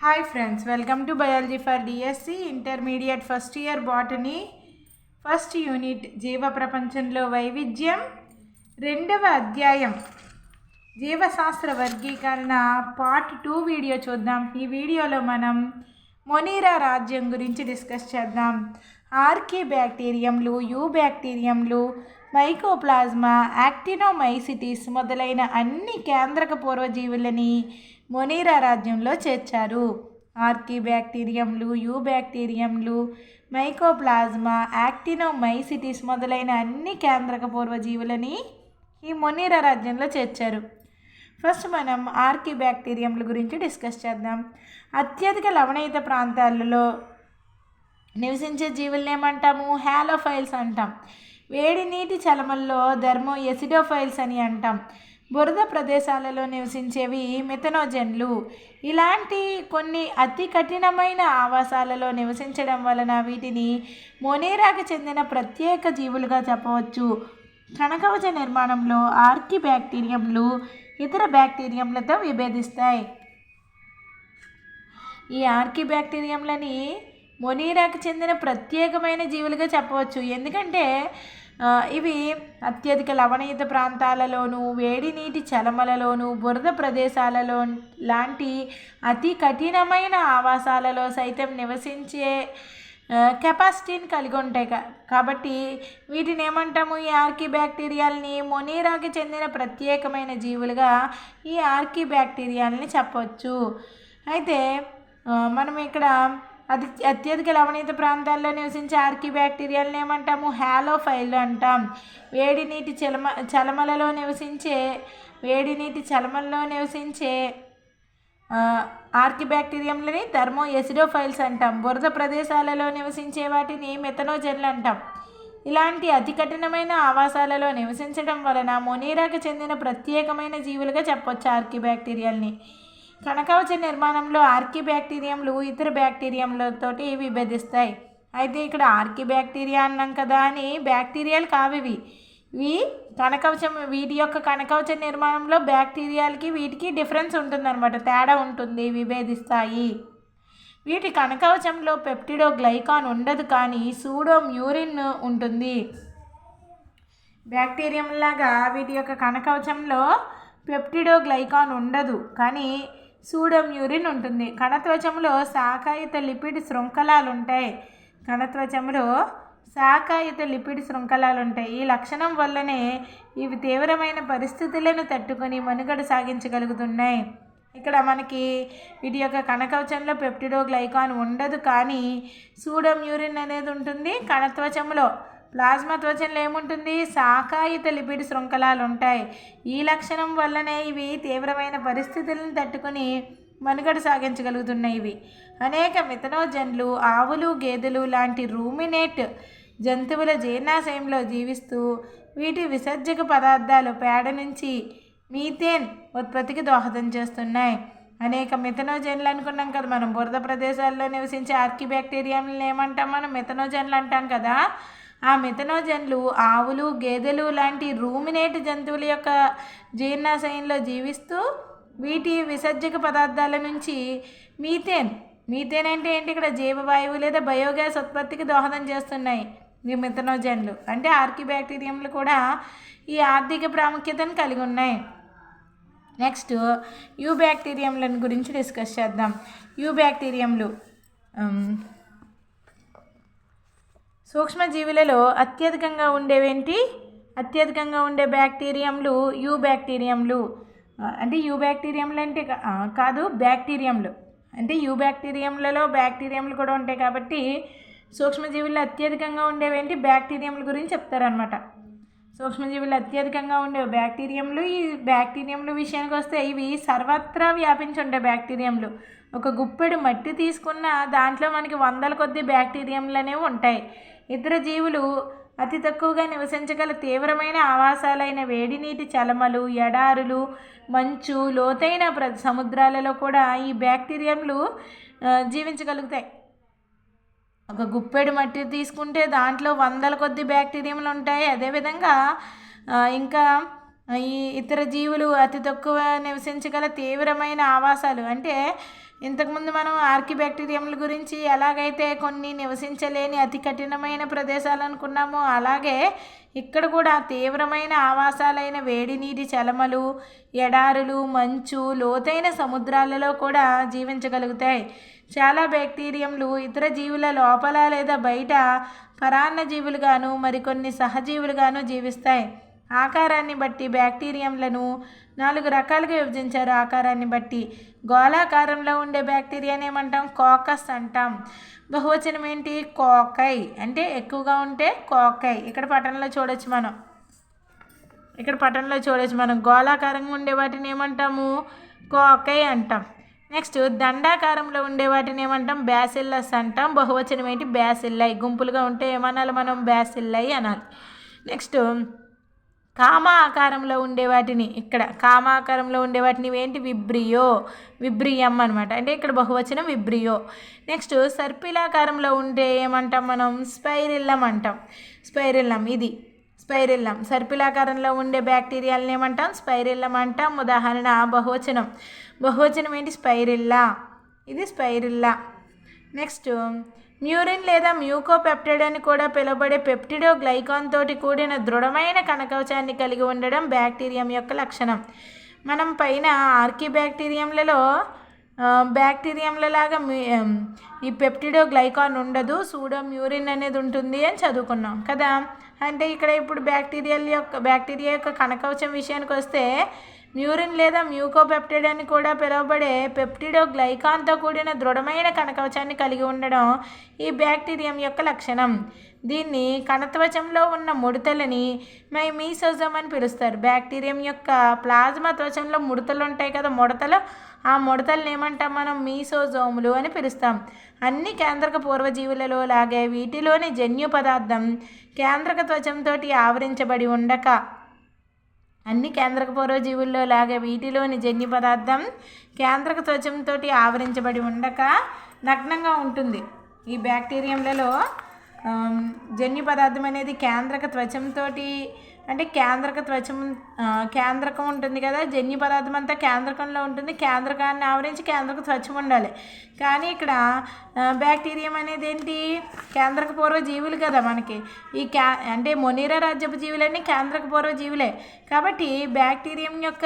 Hi friends, welcome to biology for DSC intermediate first year botany first unit జీవ ప్రపంచంలో వైవిధ్యం రెండవ అధ్యాయం జీవశాస్త్ర వర్గీకరణ పార్ట్ 2 వీడియో చూద్దాం. ఈ వీడియోలో మనం మొనీరా రాజ్యం గురించి డిస్కస్ చేద్దాం. ఆర్కీ బ్యాక్టీరియంలు, యూ బ్యాక్టీరియంలు, మైకోప్లాజ్మా, యాక్టినోమైసిటిస్ మొదలైన అన్ని కేంద్రక పూర్వజీవులని మొనీరా రాజ్యంలో చేర్చారు. ఆర్కీ బ్యాక్టీరియంలు, యూ బ్యాక్టీరియంలు, మైకోప్లాజ్మా, యాక్టినోమైసిటిస్ మొదలైన అన్ని కేంద్రక పూర్వజీవులని ఈ మొనీరా రాజ్యంలో చేర్చారు. ఫస్ట్ మనం ఆర్కీ బ్యాక్టీరియంల గురించి డిస్కస్ చేద్దాం. అత్యధిక లవణయుత ప్రాంతాలలో నివసించే జీవులను ఏమంటాము? హాలోఫైల్స్ అంటాం. వేడి నీటి చలమల్లో థర్మో ఎసిడోఫైల్స్ అని అంటాం. బురద ప్రదేశాలలో నివసించేవి మిథనోజన్లు. ఇలాంటి కొన్ని అతి కఠినమైన ఆవాసాలలో నివసించడం వలన వీటిని మొనీరాకి చెందిన ప్రత్యేక జీవులుగా చెప్పవచ్చు. కణకవచ నిర్మాణంలో ఆర్కీ బ్యాక్టీరియంలు ఇతర బ్యాక్టీరియంలతో విభేదిస్తాయి. ఈ ఆర్కీ బ్యాక్టీరియంలని మొనీరాకి చెందిన ప్రత్యేకమైన జీవులుగా చెప్పవచ్చు. ఎందుకంటే ఇవి అత్యధిక లవణయుత ప్రాంతాలలోనూ, వేడి నీటి చలమలలోనూ, బురద ప్రదేశాలలో లాంటి అతి కఠినమైన ఆవాసాలలో సైతం నివసించే కెపాసిటీని కలిగి ఉంటాయి. కాబట్టి వీటిని ఏమంటాము? ఈ ఆర్కీ బ్యాక్టీరియాలని మొనీరాకి చెందిన ప్రత్యేకమైన జీవులుగా ఈ ఆర్కీ బ్యాక్టీరియాలని చెప్పవచ్చు. అయితే మనం ఇక్కడ అత్యధిక లవణీయత ప్రాంతాల్లో నివసించే ఆర్కీ బ్యాక్టీరియాలను ఏమంటాము? హాలోఫైల్ అంటాం. వేడి నీటి చలమలలో నివసించే ఆర్కీ బ్యాక్టీరియంలని థర్మో ఎసిడోఫైల్స్ అంటాం. బురద ప్రదేశాలలో నివసించే వాటిని మెథనోజన్లు అంటాం. ఇలాంటి అతి కఠినమైన ఆవాసాలలో నివసించడం వలన మొనీరాకి చెందిన ప్రత్యేకమైన జీవులుగా చెప్పవచ్చు ఆర్కీ బ్యాక్టీరియాలని. కణకవచ నిర్మాణంలో ఆర్కీ బ్యాక్టీరియంలు ఇతర బ్యాక్టీరియంలతోటి విభేదిస్తాయి. అయితే ఇక్కడ ఆర్కీ బ్యాక్టీరియా అన్నాం కదా అని బ్యాక్టీరియాలు కావివి. వీటి యొక్క కణకవచ నిర్మాణంలో బ్యాక్టీరియాలకి వీటికి డిఫరెన్స్ ఉంటుందన్నమాట, తేడా ఉంటుంది, విభేదిస్తాయి. వీటి కణకవచంలో పెప్టిడోగ్లైకాన్ ఉండదు, కానీ సూడోమ్యూరిన్ ఉంటుంది. బ్యాక్టీరియంలాగా వీటి యొక్క కణకవచంలో పెప్టిడోగ్లైకాన్ ఉండదు, కానీ సూడోమ్యూరిన్ ఉంటుంది. కణత్వచంలో శాఖాయుత లిపిడ్ శృంఖలాలు ఉంటాయి. ఈ లక్షణం వల్లనే ఇవి తీవ్రమైన పరిస్థితులను తట్టుకొని మనుగడ సాగించగలుగుతున్నాయి. ఇక్కడ మనకి వీటి యొక్క కణకవచంలో పెప్టిడోగ్లైకాన్ ఉండదు, కానీ సూడోమ్యూరిన్ అనేది ఉంటుంది. కణత్వచంలో ప్లాజ్మా త్వచంలో ఏముంటుంది? శాఖాయుత లిపిడ్ శృంఖలాలు ఉంటాయి. ఈ లక్షణం వల్లనే ఇవి తీవ్రమైన పరిస్థితులను తట్టుకుని మనుగడ సాగించగలుగుతున్నాయి. ఇవి అనేక మిథనోజన్లు, ఆవులు, గేదెలు లాంటి రూమినేట్ జంతువుల జీర్ణాశయంలో జీవిస్తూ వీటి విసర్జక పదార్థాలు పేడ నుంచి మీథేన్ ఉత్పత్తికి దోహదం చేస్తున్నాయి. అనేక మిథనోజన్లు అనుకున్నాం కదా మనం. బురద ప్రదేశాల్లో నివసించే ఆర్కీ బ్యాక్టీరియాలను ఏమంటాం? మనం మిథనోజన్లు అంటాం కదా. ఆ మిథనోజన్లు ఆవులు, గేదెలు లాంటి రూమినేట్ జంతువుల యొక్క జీర్ణాశయంలో జీవిస్తూ వీటి విసర్జక పదార్థాల నుంచి మీథేన్ అంటే ఏంటి? ఇక్కడ జీవవాయువు లేదా బయోగ్యాస్ ఉత్పత్తికి దోహదం చేస్తున్నాయి ఈ మిథనోజన్లు. అంటే ఆర్కీ బ్యాక్టీరియంలు కూడా ఈ ఆర్థిక ప్రాముఖ్యతను కలిగి ఉన్నాయి. నెక్స్ట్ యూ బ్యాక్టీరియంలను గురించి డిస్కస్ చేద్దాం. యూ బ్యాక్టీరియంలు సూక్ష్మజీవులలో అత్యధికంగా ఉండే బ్యాక్టీరియంలు యూ బ్యాక్టీరియంలు. అంటే యూ బ్యాక్టీరియంలు అంటే కాదు, బ్యాక్టీరియంలు. అంటే యూ బ్యాక్టీరియంలలో బ్యాక్టీరియంలు కూడా ఉంటాయి కాబట్టి సూక్ష్మజీవుల్లో అత్యధికంగా ఉండేవేంటి? బ్యాక్టీరియంల గురించి చెప్తారనమాట. సూక్ష్మజీవులు అత్యధికంగా ఉండే బ్యాక్టీరియంలు. ఈ బ్యాక్టీరియంల విషయానికి వస్తే ఇవి సర్వత్రా వ్యాపించి ఉండే బ్యాక్టీరియంలు. ఒక గుప్పెడు మట్టి తీసుకున్న దాంట్లో మనకి వందల కొద్ది బ్యాక్టీరియంలు అనేవి ఉంటాయి. ఇతర జీవులు అతి తక్కువగా నివసించగల తీవ్రమైన ఆవాసాలైన వేడి నీటి చలమలు, ఎడారులు, మంచు, లోతైన సముద్రాలలో కూడా ఈ బ్యాక్టీరియంలు జీవించగలుగుతాయి. ఒక గుప్పెడు మట్టి తీసుకుంటే దాంట్లో వందల కొద్ది బ్యాక్టీరియంలు ఉంటాయి. అదేవిధంగా ఇంకా ఈ ఇతర జీవులు అతి తక్కువ నివసించగల తీవ్రమైన ఆవాసాలు అంటే ఇంతకుముందు మనం ఆర్కిబ్యాక్టీరియంల గురించి ఎలాగైతే కొన్ని నివసించలేని అతి కఠినమైన ప్రదేశాలు అనుకున్నామో, అలాగే ఇక్కడ కూడా తీవ్రమైన ఆవాసాలైన వేడి నీటి చలమలు, ఎడారులు, మంచు, లోతైన సముద్రాలలో కూడా జీవించగలుగుతాయి. చాలా బ్యాక్టీరియంలు ఇతర జీవుల లోపల లేదా బయట పరాన్న జీవులుగాను మరికొన్ని సహజీవులుగాను జీవిస్తాయి. ఆకారాన్ని బట్టి బ్యాక్టీరియంలను 4 రకాలుగా విభజించారు. ఆకారాన్ని బట్టి గోళాకారంలో ఉండే బ్యాక్టీరియాని ఏమంటాం? కాకస్ అంటాం. బహువచనం ఏంటి? కాకై. అంటే ఎక్కువగా ఉంటే కాకై. ఇక్కడ పటంలో చూడొచ్చు మనం గోళాకారంగా ఉండే వాటిని ఏమంటాము? కాకై అంటాం. నెక్స్ట్ దండాకారంలో ఉండే వాటిని ఏమంటాం? బ్యాసిల్లస్ అంటాం. బహువచనం ఏంటి? బ్యాసిల్లై. గుంపులుగా ఉంటే ఏమనాలి మనం? బ్యాసిల్లై అనాలి. నెక్స్ట్ కామ ఆకారంలో ఉండే వాటిని ఏంటి? విబ్రియం అనమాట. అంటే ఇక్కడ బహువచనం విబ్రియో. నెక్స్ట్ సర్పిలాకారంలో ఉండే ఏమంటాం మనం? స్పైరిల్లం అంటాం. స్పైరిల్లం సర్పిలాకారంలో ఉండే బ్యాక్టీరియాలను ఏమంటాం? స్పైరిల్లం అంటాం. ఉదాహరణ బహువచనం ఏంటి? స్పైరిల్లా. ఇది స్పైరిల్లా. నెక్స్ట్ మ్యూరిన్ లేదా మ్యూకోపెప్టైడ్ అని కూడా పిలువబడే పెప్టిడో గ్లైకాన్ తోటి కూడిన దృఢమైన కణకవచాన్ని కలిగి ఉండడం బ్యాక్టీరియం యొక్క లక్షణం. మనం పైన బ్యాక్టీరియంలలాగా ఈ పెప్టిడో గ్లైకాన్ ఉండదు, సూడో మ్యూరిన్ అనేది ఉంటుంది అని చదువుకున్నాం కదా. అంటే ఇక్కడ ఇప్పుడు బ్యాక్టీరియా యొక్క కణకవచం విషయానికి వస్తే మ్యూరిన్ లేదా మ్యూకోపెప్టైడ్ అని కూడా పిలువబడే పెప్టిడో గ్లైకాన్తో కూడిన దృఢమైన కణకవచాన్ని కలిగి ఉండడం ఈ బ్యాక్టీరియం యొక్క లక్షణం. దీన్ని కణత్వచంలో ఉన్న ముడతలని మీసోజోమ్ అని పిలుస్తారు. బ్యాక్టీరియం యొక్క ప్లాజ్మా త్వచంలో ముడతలు ఉంటాయి కదా, ఆ ముడతలను ఏమంటాం మనం? మీసోజోములు అని పిలుస్తాం. అన్ని కేంద్రక పూర్వజీవులలో లాగే వీటిలోని జన్యు పదార్థం కేంద్రక త్వచంతో ఆవరించబడి ఉండక అన్ని కేంద్రక పూర్వజీవుల్లో లాగే వీటిలోని జన్యు పదార్థం కేంద్రక త్వచంతో ఆవరించబడి ఉండక నగ్నంగా ఉంటుంది. ఈ బ్యాక్టీరియంలలో జన్యు పదార్థం అనేది కేంద్రక త్వచంతో, అంటే కేంద్రకం ఉంటుంది కదా, జన్యు పదార్థం అంతా కేంద్రకంలో ఉంటుంది. కేంద్రకాన్ని ఆవరించి కేంద్రక త్వచం ఉండాలి. కానీ ఇక్కడ బ్యాక్టీరియం అనేది ఏంటి? కేంద్రక పూర్వ జీవులు కదా మనకి. అంటే మొనీరా రాజ్యపు జీవులన్నీ కేంద్రక పూర్వ జీవులే. కాబట్టి బ్యాక్టీరియం యొక్క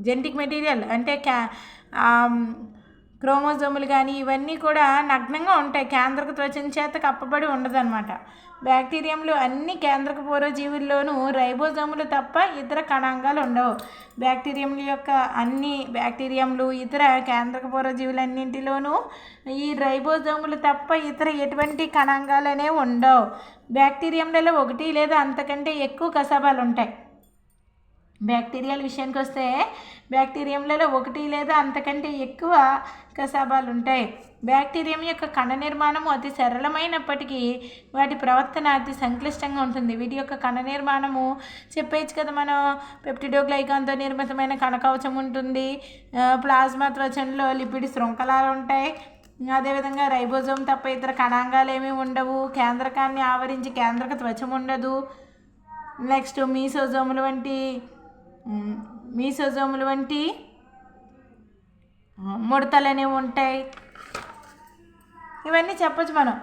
జెనెటిక్ మెటీరియల్ అంటే క్రోమోజోములు కానీ ఇవన్నీ కూడా నగ్నంగా ఉంటాయి, కేంద్రక త్వచం చేత కప్పబడి ఉండదన్నమాట. బ్యాక్టీరియంలు అన్ని కేంద్రక పూర్వజీవుల్లోనూ రైబోజోములు తప్ప ఇతర కణాంగాలు ఉండవు. బ్యాక్టీరియంలు ఇతర కేంద్రక పూర్వజీవులన్నింటిలోనూ ఈ రైబోజోములు తప్ప ఇతర ఎటువంటి కణాంగాలు అనేవి ఉండవు. బ్యాక్టీరియంలలో 1 లేదా అంతకంటే ఎక్కువ కసాబాలు ఉంటాయి. బ్యాక్టీరియాల విషయానికి వస్తే బ్యాక్టీరియంలలో 1 లేదా అంతకంటే ఎక్కువ కసాబాలు ఉంటాయి. బ్యాక్టీరియం యొక్క కణ నిర్మాణము అతి సరళమైనప్పటికీ వాటి ప్రవర్తన అతి సంక్లిష్టంగా ఉంటుంది. వీటి యొక్క కణ నిర్మాణము చెప్పేచ్చు కదా మనం. పెప్టిడోగ్లైకాన్తో నిర్మితమైన కణకవచం ఉంటుంది. ప్లాజ్మా త్వచంలో లిపిడ్ శృంఖలాలు ఉంటాయి. అదేవిధంగా రైబోజోమ్ తప్ప ఇతర కణాంగాలు ఏమీ ఉండవు. కేంద్రకాన్ని ఆవరించి కేంద్రక త్వచం ఉండదు. నెక్స్ట్ మీసోజోములు వంటి ముడతలు అనేవి ఉంటాయి. ఇవన్నీ చెప్పచ్చు మనం.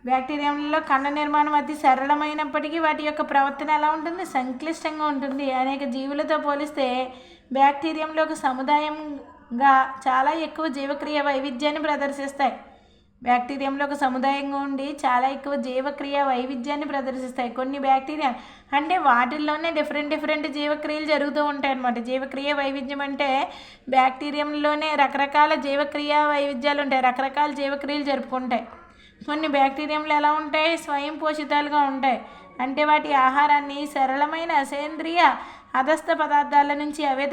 బ్యాక్టీరియంలలో కణ నిర్మాణం అతి సరళమైనప్పటికీ వాటి యొక్క ప్రవర్తన ఎలా ఉంటుంది? సంక్లిష్టంగా ఉంటుంది. అనేక జీవులతో పోలిస్తే బ్యాక్టీరియంలో ఒక సముదాయంగా చాలా ఎక్కువ జీవక్రియ వైవిధ్యాన్ని ప్రదర్శిస్తాయి. బ్యాక్టీరియంలో ఒక సముదాయంగా ఉండి చాలా ఎక్కువ జీవక్రియ వైవిధ్యాన్ని ప్రదర్శిస్తాయి. కొన్ని బ్యాక్టీరియా అంటే వాటిల్లోనే డిఫరెంట్ జీవక్రియలు జరుగుతూ ఉంటాయి అన్నమాట. జీవక్రియ వైవిధ్యం అంటే బ్యాక్టీరియంలోనే రకరకాల జీవక్రియ వైవిధ్యాలు ఉంటాయి, రకరకాల జీవక్రియలు జరుపుకుంటాయి. కొన్ని బ్యాక్టీరియంలు ఎలా ఉంటాయి? స్వయం పోషితాలుగా ఉంటాయి. అంటే వాటి ఆహారాన్ని సరళమైన అసేంద్రియ అధస్థ పదార్థాల నుంచి అవే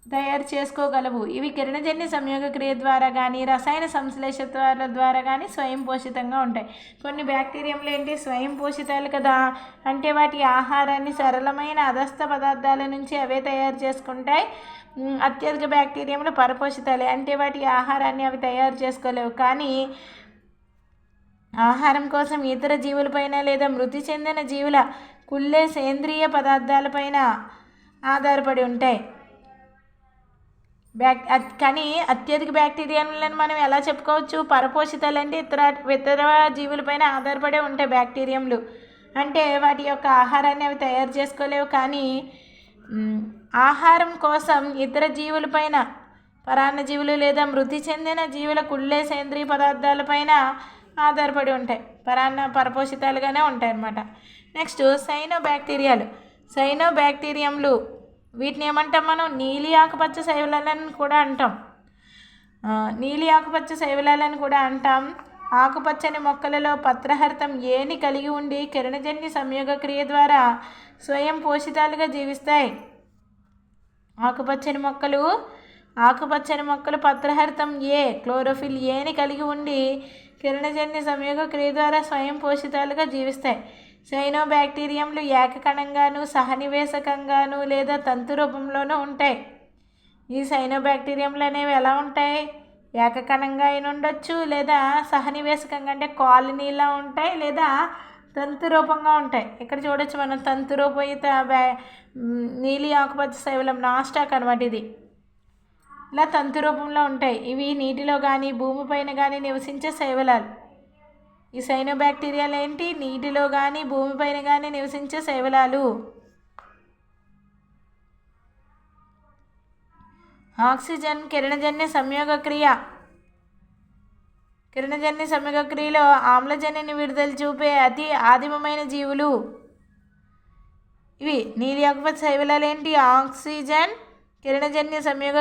తయారు చేసుకోగలవు. ఇవి కిరణజన్య సంయోగ క్రియ ద్వారా కానీ రసాయన సంశ్లేషణ ద్వారా కానీ స్వయం పోషితంగా ఉంటాయి. కొన్ని బ్యాక్టీరియంలు ఏంటి? స్వయం పోషితాలు కదా, అంటే వాటి ఆహారాన్ని సరళమైన అధస్థ పదార్థాల నుంచి అవే తయారు చేసుకుంటాయి. అత్యధిక బ్యాక్టీరియంలు పరపోషితాలే, అంటే వాటి ఆహారాన్ని అవి తయారు చేసుకోలేవు. కానీ ఆహారం కోసం ఇతర జీవులపైన లేదా మృతి చెందిన జీవుల కుళ్ళే సేంద్రియ పదార్థాలపైన ఆధారపడి ఉంటాయి. కానీ అత్యధిక బ్యాక్టీరియాలను మనం ఎలా చెప్పుకోవచ్చు? పరపోషితాలు అంటే ఇతర జీవులపైన ఆధారపడే ఉంటాయి బ్యాక్టీరియంలు. అంటే వాటి యొక్క ఆహారాన్ని అవి తయారు చేసుకోలేవు, కానీ ఆహారం కోసం ఇతర జీవులపైన, పరాన్నజీవులు లేదా మృతి చెందిన జీవుల కుళ్ళే సేంద్రీయ పదార్థాలపైన ఆధారపడి ఉంటాయి. పరపోషితాలుగానే ఉంటాయి అన్నమాట. నెక్స్ట్ సైనోబ్యాక్టీరియంలు. వీటిని ఏమంటాం మనం? నీలి ఆకుపచ్చ శైవలాలని కూడా అంటాం. ఆకుపచ్చని మొక్కలలో పత్రహరితం ఏని కలిగి ఉండి కిరణజన్య సంయోగ క్రియ ద్వారా స్వయం పోషితాలుగా జీవిస్తాయి. ఆకుపచ్చని మొక్కలు పత్రహరితం క్లోరోఫిల్ ఏని కలిగి ఉండి కిరణజన్య సంయోగ క్రియ ద్వారా స్వయం పోషితాలుగా జీవిస్తాయి. సైనోబ్యాక్టీరియంలు ఏకకణంగాను, సహనివేశకంగాను లేదా తంతు రూపంలోనూ ఉంటాయి. ఈ సైనోబ్యాక్టీరియంలు అనేవి ఎలా ఉంటాయి? ఏకకణంగా అయిన ఉండొచ్చు, లేదా సహనివేశకంగా అంటే కాలనీలా ఉంటాయి, లేదా తంతు రూపంగా ఉంటాయి. ఇక్కడ చూడొచ్చు మనం తంతు రూపయుత నీలి ఆకుపచ్చ శైవలం నాస్టాక్ అనమాట. ఇది ఇలా తంతు రూపంలో ఉంటాయి. ఇవి నీటిలో కానీ భూమిపైన కానీ నివసించే శైవలాలు. ఈ సైనోబ్యాక్టీరియాలు ఏంటి? నీటిలో కానీ భూమిపైన కానీ నివసించే శైవలాలు. ఆక్సిజన్ కిరణజన్య సంయోగ క్రియలో ఆమ్లజనిని విడుదల చూపే అతి ఆదిమమైన జీవులు ఇవి. నీలి ఆకుపచ్చ శైవలాలు ఏంటి? ఆక్సిజన్ కిరణజన్య సంయోగ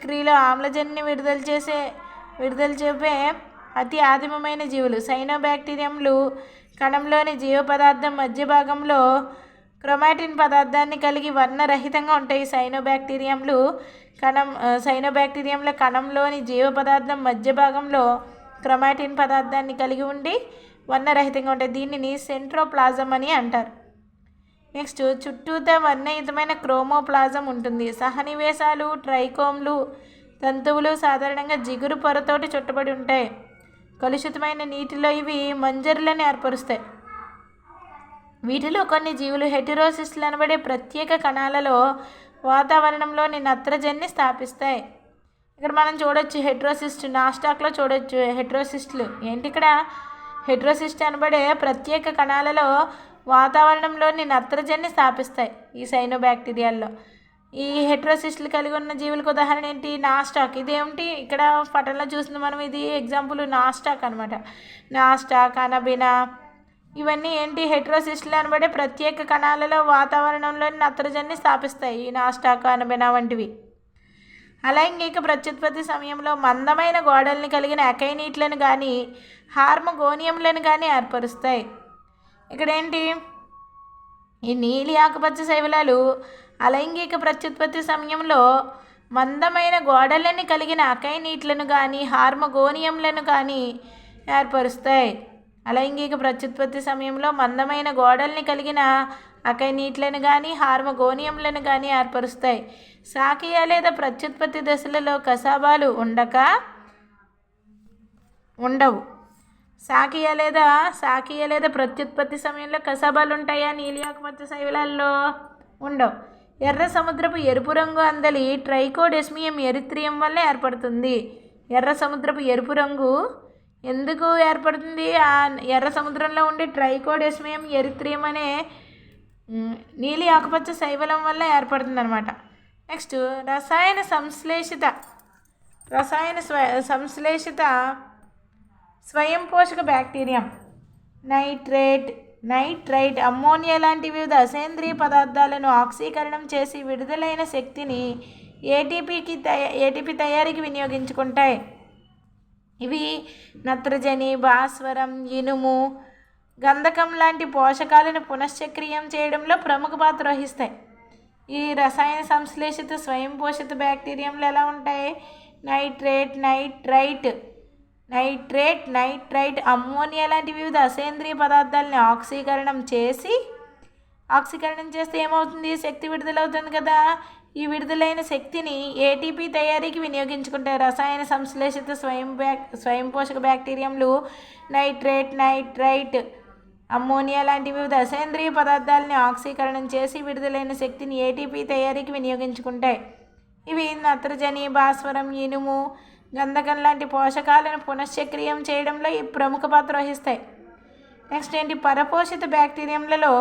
క్రియలో ఆమ్లజనిని విడుదల చూపే అతి ఆదిమమైన జీవులు. సైనోబ్యాక్టీరియంలు కణంలోని జీవ పదార్థం మధ్య భాగంలో క్రోమాటిన్ పదార్థాన్ని కలిగి వర్ణరహితంగా ఉంటాయి. సైనోబ్యాక్టీరియంల కణంలోని జీవ పదార్థం మధ్య భాగంలో క్రోమాటిన్ పదార్థాన్ని కలిగి ఉండి వర్ణరహితంగా ఉంటాయి. దీనిని సెంట్రోప్లాజం అని అంటారు. నెక్స్ట్ చుట్టూతా వర్ణయుతమైన క్రోమోప్లాజం ఉంటుంది. సహనివేశాలు, ట్రైకోమ్లు, తంతువులు సాధారణంగా జిగురు పొరతోటి చుట్టబడి ఉంటాయి. కలుషితమైన నీటిలో ఇవి మంజరులను ఏర్పరుస్తాయి. వీటిలో కొన్ని జీవులు హెటెరోసిస్టులు అనబడే ప్రత్యేక కణాలలో వాతావరణంలోని నత్రజనిని స్థాపిస్తాయి. ఇక్కడ మనం చూడొచ్చు హెటెరోసిస్ట్, నాస్టాక్లో చూడొచ్చు హెటెరోసిస్టులు. ఏంటి ఇక్కడ? హెటెరోసిస్ట్ అనబడే ప్రత్యేక కణాలలో వాతావరణంలోని నత్రజనిని స్థాపిస్తాయి ఈ సైనోబ్యాక్టీరియాల్లో. ఈ హెటెరోసిస్టులు కలిగి ఉన్న జీవులకు ఉదాహరణ ఏంటి? నాస్టాక్. ఇదేమిటి? ఇక్కడ పటంలో చూస్తుంది మనం, ఇది ఎగ్జాంపుల్ నాస్టాక్ అనమాట. నాస్టాక్, అనబినా ఇవన్నీ ఏంటి? హెటెరోసిస్టులు అనబడే ప్రత్యేక కణాలలో వాతావరణంలోని నత్రజనిని స్థాపిస్తాయి ఈ నాస్టాక్, అనబినా వంటివి. అలైంగిక ప్రత్యుత్పత్తి సమయంలో మందమైన గోడల్ని కలిగిన అకైనీట్లను కానీ హార్మోగోనియంలను కానీ ఏర్పరుస్తాయి. ఇక్కడేంటి? ఈ నీలి ఆకుపచ్చ శైవలాలు అలైంగిక ప్రత్యుత్పత్తి సమయంలో మందమైన గోడలని కలిగిన అకైనీట్లను కానీ హార్మోగోనియంలను కానీ ఏర్పరుస్తాయి. అలైంగిక ప్రత్యుత్పత్తి సమయంలో మందమైన గోడల్ని కలిగిన అకైనీట్లను కానీ హార్మోగోనియంలను కానీ ఏర్పరుస్తాయి. శాఖీయ లేదా ప్రత్యుత్పత్తి దశలలో కసాబాలు ఉండవు. శాఖీయ లేదా ప్రత్యుత్పత్తి సమయంలో కసాబాలు ఉంటాయా? నీలి ఆకుపచ్చ శైవలాల్లో ఉండవు. ఎర్ర సముద్రపు ఎరుపు రంగు అందలి ట్రైకోడెస్మియం ఎరిత్రియం వల్ల ఏర్పడుతుంది. ఎర్ర సముద్రపు ఎరుపు రంగు ఎందుకు ఏర్పడుతుంది? ఆ ఎర్ర సముద్రంలో ఉండే ట్రైకోడెస్మియం ఎరిత్రియం అనే నీలి ఆకుపచ్చ శైవలం వల్ల ఏర్పడుతుంది అనమాట. నెక్స్ట్ రసాయన సంశ్లేషిత స్వయం పోషక బ్యాక్టీరియం. నైట్రైట్, అమ్మోనియా లాంటి వివిధ అసేంద్రియ పదార్థాలను ఆక్సీకరణం చేసి విడుదలైన శక్తిని ఏటీపీ తయారీకి వినియోగించుకుంటాయి. ఇవి నత్రజని, భాస్వరం, ఇనుము, గంధకం లాంటి పోషకాలను పునశ్చక్రీయం చేయడంలో ప్రముఖ పాత్ర వహిస్తాయి. ఈ రసాయన సంశ్లేషిత స్వయం పోషిత బ్యాక్టీరియంలు ఎలా ఉంటాయి? నైట్రైట్, అమ్మోనియా లాంటి వివిధ అసేంద్రియ పదార్థాలని ఆక్సీకరణం చేస్తే ఏమవుతుంది? శక్తి విడుదలవుతుంది కదా. ఈ విడుదలైన శక్తిని ఏటీపీ తయారీకి వినియోగించుకుంటాయి. రసాయన సంశ్లేషిత స్వయం పోషక బ్యాక్టీరియంలు నైట్రైట్ అమ్మోనియా లాంటి వివిధ అసేంద్రియ పదార్థాలని ఆక్సీకరణం చేసి విడుదలైన శక్తిని ఏటీపీ తయారీకి వినియోగించుకుంటాయి. ఇవి నత్రజని, భాస్వరం, ఇనుము, గంధకం లాంటి పోషకాలను పునశ్చక్రియం చేయడంలో ఈ ప్రముఖ పాత్ర వహిస్తాయి. నెక్స్ట్ ఏంటి, పరపోషిత బ్యాక్టీరియంలలో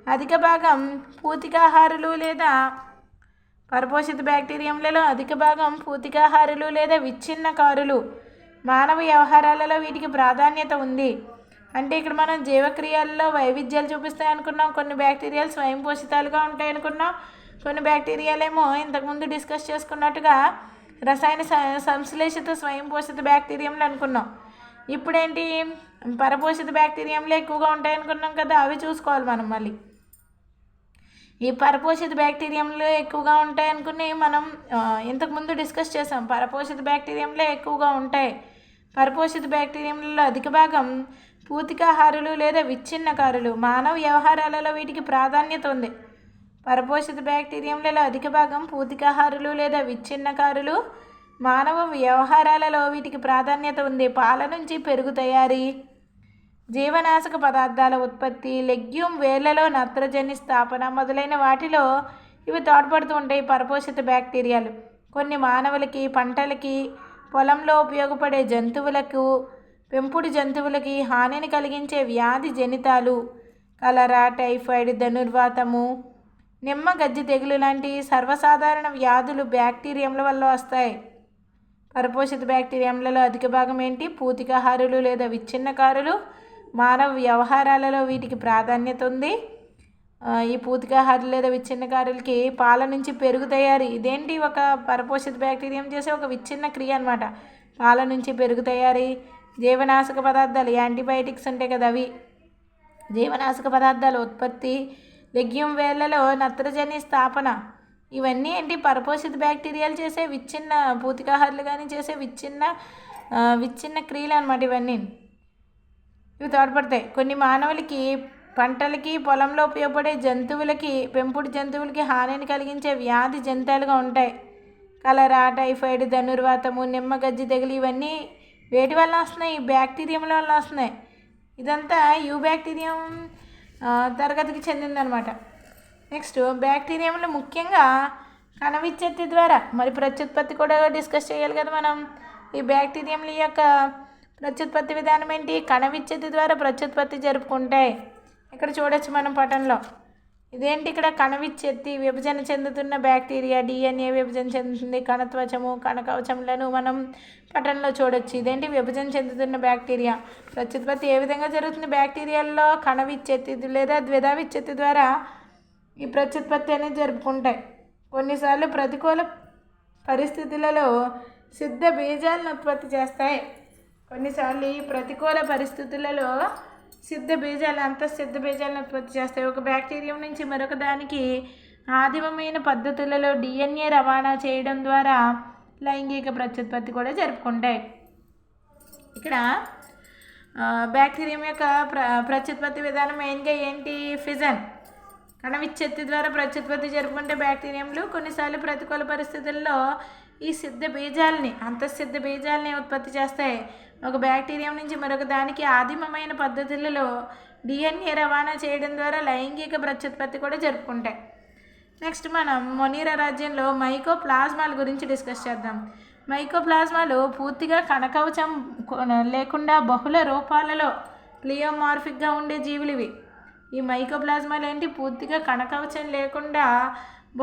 అధిక భాగం పూతికాహారులు లేదా విచ్ఛిన్నకారులు. మానవ వ్యవహారాలలో వీటికి ప్రాధాన్యత ఉంది. అంటే ఇక్కడ మనం జీవక్రియల్లో వైవిధ్యాలు చూపిస్తాయి అనుకున్నాం. కొన్ని బ్యాక్టీరియాలు స్వయం పోషితాలుగా ఉంటాయి అనుకున్నాం. కొన్ని బ్యాక్టీరియాలేమో ఇంతకుముందు డిస్కస్ చేసుకున్నట్టుగా రసాయన సంశ్లేషిత స్వయం పోషిత బ్యాక్టీరియంలు అనుకున్నాం. ఇప్పుడేంటి, పరపోషిత బ్యాక్టీరియంలు ఎక్కువగా ఉంటాయి అనుకున్నాం కదా, అవి చూసుకోవాలి మనం. మళ్ళీ ఈ పరపోషిత బ్యాక్టీరియంలు ఎక్కువగా ఉంటాయి అనుకుని మనం ఇంతకుముందు డిస్కస్ చేసాం. పరపోషిత బ్యాక్టీరియంలే ఎక్కువగా ఉంటాయి. పరపోషిత బ్యాక్టీరియంలలో అధిక భాగం పూతికాహారులు లేదా విచ్ఛిన్నకారులు. మానవ వ్యవహారాలలో వీటికి ప్రాధాన్యత ఉంది. పరపోషిత బ్యాక్టీరియంలలో అధిక భాగం పూతికాహారులు లేదా విచ్ఛిన్నకారులు. మానవ వ్యవహారాలలో వీటికి ప్రాధాన్యత ఉంది. పాల నుంచి పెరుగు తయారీ, జీవనాశక పదార్థాల ఉత్పత్తి, లెగ్యూమ్ వేర్లలో నత్రజని స్థాపన మొదలైన వాటిలో ఇవి తోడ్పడుతూ ఉంటాయి పరపోషిత బ్యాక్టీరియాలు. కొన్ని మానవులకి, పంటలకి, పొలంలో ఉపయోగపడే జంతువులకు, పెంపుడు జంతువులకి హానిని కలిగించే వ్యాధి జనితాలు, కలరా, టైఫాయిడ్, ధనుర్వాతము, నిమ్మ గజ్జి తెగులు లాంటి సర్వసాధారణ వ్యాధులు బ్యాక్టీరియంల వల్ల వస్తాయి. పరపోషిత బ్యాక్టీరియంలలో అధిక భాగం ఏంటి, పూతికాహారులు లేదా విచ్ఛిన్నకారులు. మానవ వ్యవహారాలలో వీటికి ప్రాధాన్యత ఉంది. ఈ పూతికాహారులు లేదా విచ్ఛిన్నకారులకి పాల నుంచి పెరుగు తయారీ. ఇదేంటి, ఒక పరపోషిత బ్యాక్టీరియం చేసే ఒక విచ్ఛిన్న క్రియ అనమాట. పాల నుంచి పెరుగు తయారీ, జీవనాశక పదార్థాలు, యాంటీబయాటిక్స్ ఉంటాయి కదా, అవి జీవనాశక పదార్థాల ఉత్పత్తి, లెగ్యూమ్ వేర్లలో నత్రజని స్థాపన. ఇవన్నీ ఏంటి, పరపోషిత బ్యాక్టీరియాలు చేసే విచ్ఛిన్న, పూతికాహారులు కానీ చేసే విచ్ఛిన్న క్రియలు అనమాట. ఇవన్నీ ఇవి తోడ్పడతాయి. కొన్ని మానవులకి, పంటలకి, పొలంలో ఉపయోగపడే జంతువులకి, పెంపుడు జంతువులకి హానిని కలిగించే వ్యాధి జంతువులుగా ఉంటాయి. కలరా, టైఫాయిడ్, ధనుర్వాతము, నిమ్మ గజ్జి తెగులు ఇవన్నీ వేటి వల్ల వస్తున్నాయి, ఈ బ్యాక్టీరియంల వల్ల వస్తున్నాయి. ఇదంతా యూబ్యాక్టీరియం తరగతికి చెందిందనమాట. నెక్స్ట్, బ్యాక్టీరియంలో ముఖ్యంగా కణ విచ్ఛత్తి ద్వారా, మరి ప్రత్యుత్పత్తి కూడా డిస్కస్ చేయాలి కదా మనం. ఈ బ్యాక్టీరియంల యొక్క ప్రత్యుత్పత్తి విధానం ఏంటి, కణ విచ్ఛత్తి ద్వారా ప్రత్యుత్పత్తి జరుపుకుంటాయి. ఇక్కడ చూడొచ్చు మనం పటంలో. ఇదేంటి, ఇక్కడ కణ విచ్ఛత్తి, విభజన చెందుతున్న బ్యాక్టీరియా, డిఎన్ఏ విభజన చెందుతుంది. కణత్వచము, కణకవచములను మనం పటంలో చూడొచ్చు. ఇదేంటి, విభజన చెందుతున్న బ్యాక్టీరియా. ప్రత్యుత్పత్తి ఏ విధంగా జరుగుతుంది బ్యాక్టీరియాల్లో, కణ విచ్ఛత్తి లేదా ద్విధా విచ్ఛత్తి ద్వారా ఈ ప్రత్యుత్పత్తి అనేది జరుపుకుంటాయి. కొన్నిసార్లు ప్రతికూల పరిస్థితులలో సిద్ధ బీజాలను ఉత్పత్తి చేస్తాయి. కొన్నిసార్లు ఈ ప్రతికూల పరిస్థితులలో అంతఃసిద్ధ బీజాలను ఉత్పత్తి చేస్తాయి. ఒక బ్యాక్టీరియం నుంచి మరొక దానికి ఆదిమమైన పద్ధతులలో డిఎన్ఏ రవాణా చేయడం ద్వారా లైంగిక ప్రత్యుత్పత్తి కూడా జరుపుకుంటాయి. ఇక్కడ బ్యాక్టీరియం యొక్క ప్రత్యుత్పత్తి విధానం మెయిన్గా ఏంటి, ఫిజన్. కణ విచ్ఛత్తి ద్వారా ప్రత్యుత్పత్తి జరుపుకుంటే బ్యాక్టీరియంలు కొన్నిసార్లు ప్రతికూల పరిస్థితుల్లో ఈ అంతఃసిద్ధ బీజాలని ఉత్పత్తి చేస్తాయి. ఒక బ్యాక్టీరియం నుంచి మరొక దానికి ఆదిమమైన పద్ధతులలో డిఎన్ఏ రవాణా చేయడం ద్వారా లైంగిక ప్రత్యుత్పత్తి కూడా జరుపుకుంటాయి. నెక్స్ట్ మనం మొనీరా రాజ్యంలో మైకోప్లాజ్మాల గురించి డిస్కస్ చేద్దాం. మైకోప్లాజ్మాలు పూర్తిగా కణకవచం లేకుండా బహుళ రూపాలలో ప్లియోమార్ఫిక్గా ఉండే జీవులు ఇవి. ఈ మైకోప్లాజ్మాలు ఏంటి, పూర్తిగా కణకవచం లేకుండా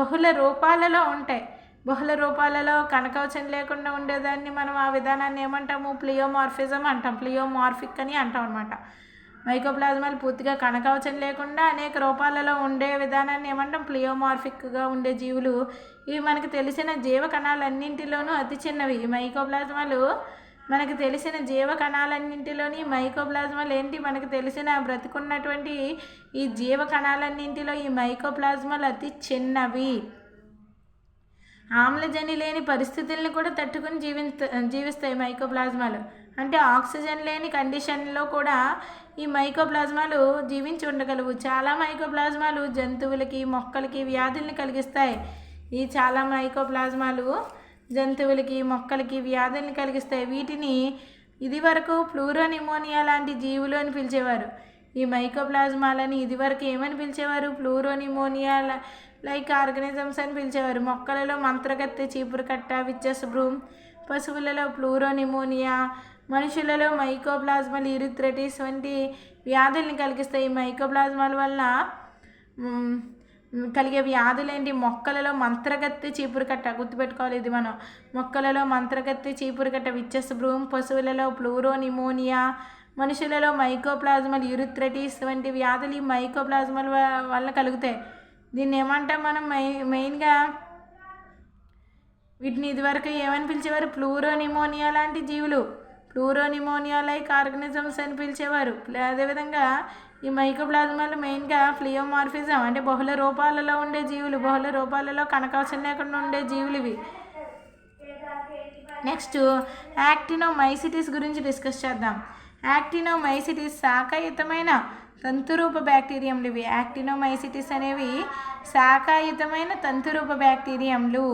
బహుళ రూపాలలో ఉంటాయి. బహుళ రూపాలలో కణకవచం లేకుండా ఉండేదాన్ని మనం ఆ విధానాన్ని ఏమంటాము, ప్లియోమార్ఫిజం అంటాం. ప్లియోమార్ఫిక్ అని అంటాం అనమాట. మైకోప్లాజ్మాలు పూర్తిగా కణకవచం లేకుండా అనేక రూపాలలో ఉండే విధానాన్ని ఏమంటాం, ప్లియోమార్ఫిక్గా ఉండే జీవులు. ఇవి మనకు తెలిసిన జీవ కణాలన్నింటిలోనూ అతి చిన్నవి. ఈ మైకోప్లాజ్మాలు మనకు తెలిసిన జీవ కణాలన్నింటిలోని మైకోప్లాజ్మాలు ఏంటి, మనకు తెలిసిన బ్రతికున్నటువంటి ఈ జీవ కణాలన్నింటిలో ఈ మైకోప్లాజ్మాలు అతి చిన్నవి. ఆమ్లజని లేని పరిస్థితులను కూడా తట్టుకుని జీవిస్తాయి మైకోప్లాజ్మాలు. అంటే ఆక్సిజన్ లేని కండిషన్లో కూడా ఈ మైకోప్లాజ్మాలు జీవించి ఉండగలవు. చాలా మైకోప్లాజ్మాలు జంతువులకి, మొక్కలకి వ్యాధుల్ని కలిగిస్తాయి. ఈ చాలా మైకోప్లాజ్మాలు జంతువులకి, మొక్కలకి వ్యాధుల్ని కలిగిస్తాయి. వీటిని ఇదివరకు ప్లూరోనిమోనియా లాంటి జీవులు అని పిలిచేవారు. ఈ మైకోప్లాజ్మాలని ఇదివరకు ఏమని పిలిచేవారు? ప్లూరోనిమోనియా లైక్ ఆర్గనిజమ్స్ అని పిలిచేవారు. మొక్కలలో మంత్రగత్తె, చీపురుకట్ట, విచ్చస్ బ్రూమ్, పశువులలో ప్లూరోనిమోనియా, మనుషులలో మైకోప్లాజ్మల్ యూరిథ్రెటిస్ వంటి వ్యాధుల్ని కలిగిస్తాయి. ఈ మైకోప్లాజ్మాల వల్ల కలిగే వ్యాధులేంటి? మొక్కలలో మంత్రగత్తె, చీపురుకట్ట, గుర్తుపెట్టుకోవాలి ఇది మనం. మొక్కలలో మంత్రగత్తె, చీపురుకట్ట, విచ్చస్ బ్రూమ్, పశువులలో ప్లూరోనిమోనియా, మనుషులలో మైకోప్లాజ్మల్ యూరిథ్రెటిస్ వంటి వ్యాధులు ఈ మైకోప్లాజ్మల్ వల్ల కలుగుతాయి. దీన్ని ఏమంటాం మనం? మెయిన్గా వీటిని ఇదివరకు ఏమని పిలిచేవారు? ప్లూరోనిమోనియా లాంటి జీవులు, ప్లూరోనిమోనియా లైక్ ఆర్గనిజమ్స్ అని పిలిచేవారు. అదేవిధంగా ఈ మైకోప్లాజ్మాలు మెయిన్గా ప్లియోమార్ఫిజం అంటే బహుళ రూపాలలో ఉండే జీవులు, బహుళ రూపాలలో కణకవచం లేకుండా ఉండే జీవులు ఇవి. నెక్స్ట్ యాక్టినోమైసిటిస్ గురించి డిస్కస్ చేద్దాం. యాక్టినోమైసిటిస్ శాఖాయుతమైన తంతురూప బ్యాక్టీరియంలు ఇవి. యాక్టినోమైసిటిస్ అనేవి శాఖాయుతమైన తంతురూప బ్యాక్టీరియంలు,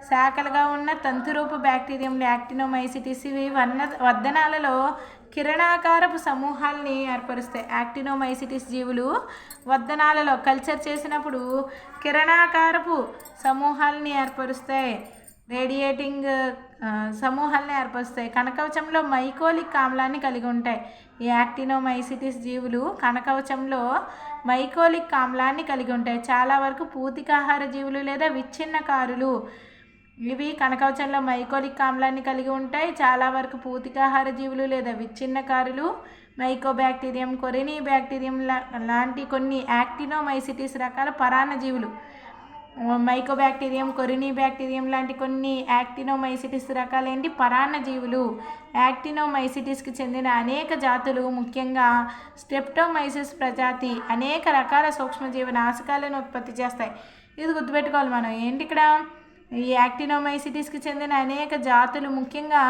శాఖలుగా ఉన్న తంతురూప బ్యాక్టీరియంలు యాక్టినోమైసిటిస్. ఇవి వర్ధనాలలో కిరణాకారపు సమూహాల్ని ఏర్పరుస్తాయి. యాక్టినోమైసిటిస్ జీవులు వర్ధనాలలో కల్చర్ చేసినప్పుడు కిరణాకారపు సమూహాలని ఏర్పరుస్తాయి, రేడియేటింగ్ సమూహాలను ఏర్పరుస్తాయి. కణకవచంలో మైకోలిక్ ఆమ్లాన్ని కలిగి ఉంటాయి. ఈ యాక్టినోమైసిటిస్ జీవులు కణకవచంలో మైకోలిక్ ఆమ్లాన్ని కలిగి ఉంటాయి. చాలా వరకు పూతికాహార జీవులు లేదా విచ్ఛిన్నకారులు ఇవి కణకవచంలో మైకోలిక్ ఆమ్లాన్ని కలిగి ఉంటాయి. చాలా వరకు పూతికాహార జీవులు లేదా విచ్ఛిన్నకారులు మైకోబ్యాక్టీరియం, కొరినీ బ్యాక్టీరియం లాంటి కొన్ని యాక్టినోమైసిటిస్ రకాల పరాన్న జీవులు. మైకోబ్యాక్టీరియం, కొరినీ బ్యాక్టీరియం లాంటి కొన్ని యాక్టినోమైసిటిస్ రకాలేంటి? పరాన్న జీవులు. యాక్టినోమైసిటిస్కి చెందిన అనేక జాతులు, ముఖ్యంగా స్ట్రెప్టోమైసిస్ ప్రజాతి అనేక రకాల సూక్ష్మజీవ నాశకాలను ఉత్పత్తి చేస్తాయి. ఇది గుర్తుపెట్టుకోవాలి మనం. ఏంటి ఇక్కడ? ఈ యాక్టినోమైసిటిస్కి చెందిన అనేక జాతులు, ముఖ్యంగా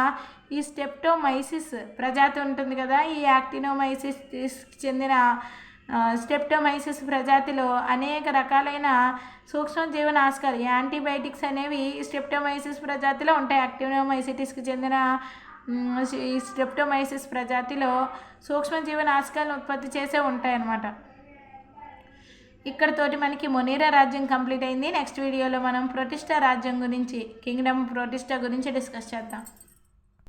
ఈ స్టెప్టోమైసిస్ ప్రజాతి ఉంటుంది కదా, ఈ యాక్టినోమైసిస్కి చెందిన స్టెప్టోమైసిస్ ప్రజాతిలో అనేక రకాలైన సూక్ష్మజీవనాశకాలు, యాంటీబయాటిక్స్ అనేవి స్టెప్టోమైసిస్ ప్రజాతిలో ఉంటాయి. యాక్టినోమైసిటిస్కి చెందిన ఈ స్టెప్టోమైసిస్ ప్రజాతిలో సూక్ష్మజీవనాశకాలను ఉత్పత్తి చేసే ఉంటాయి అన్నమాట. ఇక్కడతోటి మనకి మొనీరా రాజ్యం కంప్లీట్ అయింది. నెక్స్ట్ వీడియోలో మనం ప్రొటిస్టా రాజ్యం గురించి, కింగ్డమ్ ప్రొటిస్టా గురించి డిస్కస్ చేద్దాం.